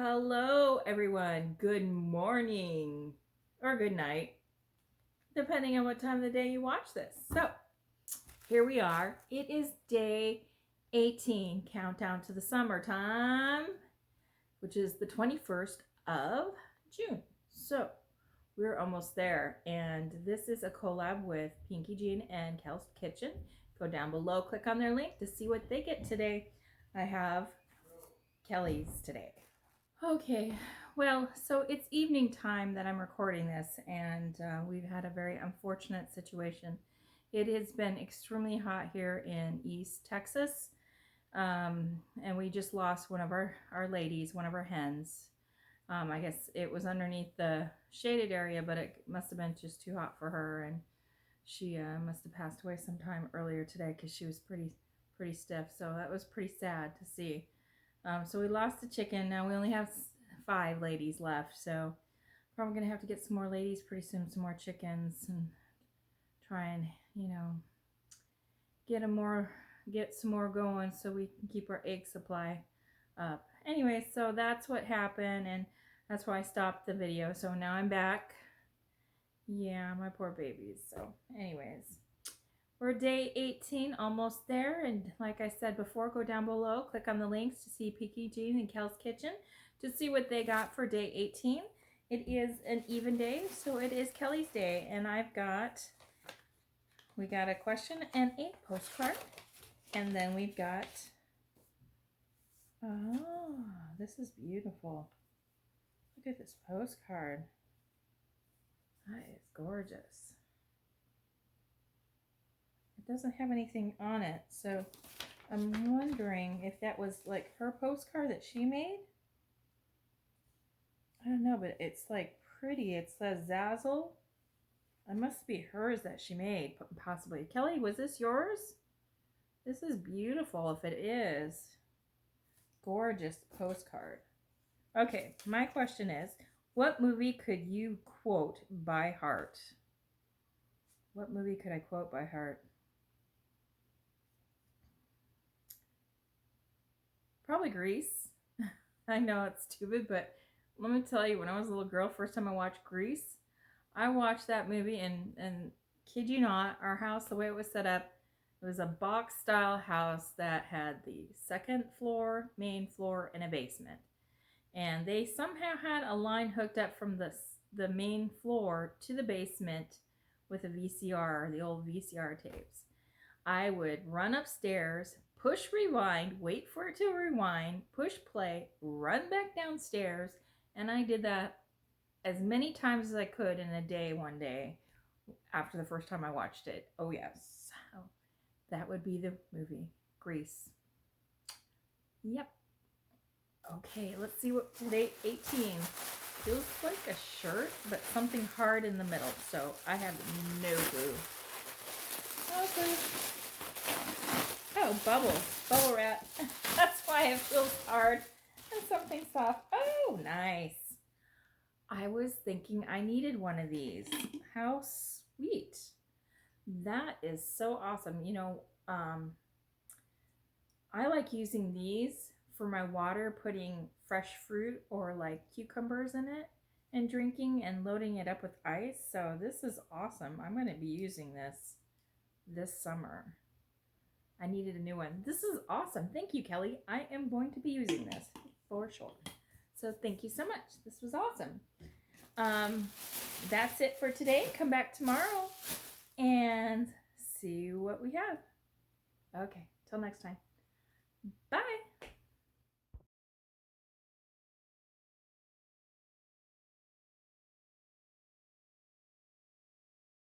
Hello, everyone. Good morning or good night, depending on what time of the day you watch this. So, here we are. It is day 18, countdown to the summertime, which is the 21st of June. So, we're almost there. And this is a collab with Pinkee, Jean, and Kel's Kitchen. Go down below, click on their link to see what they get today. I have Kelly's today. Okay, well, so it's evening time that I'm recording this, and we've had a very unfortunate situation. It has been extremely hot here in East Texas, and we just lost one of our ladies, one of our hens. I guess it was underneath the shaded area, but it must have been just too hot for her, and she must have passed away sometime earlier today because she was pretty stiff. So that was pretty sad to see. So we lost a chicken. Now we only have 5 ladies left. So probably going to have to get some more ladies pretty soon, some more chickens, and try and, get some more going so we can keep our egg supply up. Anyway, so that's what happened, and that's why I stopped the video. So now I'm back. Yeah, my poor babies. So anyways, we're day 18, almost there, and like I said before, go down below, click on the links to see Pinkee, Jean, and Kel's Kitchen to see what they got for day 18. It is an even day, so it is Kelly's day, and we got a question and a postcard, and then we've got, oh, this is beautiful. Look at this postcard. That is gorgeous. It doesn't have anything on it, so I'm wondering if that was like her postcard that she made. I don't know, but it's like pretty. It says Zazzle. It must be hers that she made, possibly. Kelly, was this yours? This is beautiful if it is. Gorgeous postcard. Okay, my question is, what movie could you quote by heart? What movie could I quote by heart? Probably Grease. I know it's stupid, but let me tell you, when I was a little girl, first time I watched Grease, I watched that movie, and kid you not, our house, the way it was set up, it was a box style house that had the second floor, main floor, and a basement. And they somehow had a line hooked up from the main floor to the basement with a VCR, the old VCR tapes. I would run upstairs, push rewind, wait for it to rewind, push play, run back downstairs, and I did that as many times as I could in a day one day after the first time I watched it. Oh yes. So that would be the movie, Grease. Yep. Okay, let's see what today 18 feels like a shirt, but something hard in the middle, so I have no clue. Okay. Oh, bubble wrap. That's why it feels hard. And something soft. Oh, nice. I was thinking I needed one of these. How sweet. That is so awesome. I like using these for my water, putting fresh fruit or like cucumbers in it and drinking and loading it up with ice. So this is awesome. I'm going to be using this summer. I needed a new one. This is awesome. Thank you, Kelly. I am going to be using this for sure. So thank you so much. This was awesome. That's it for today. Come back tomorrow and see what we have. Okay, till next time. Bye.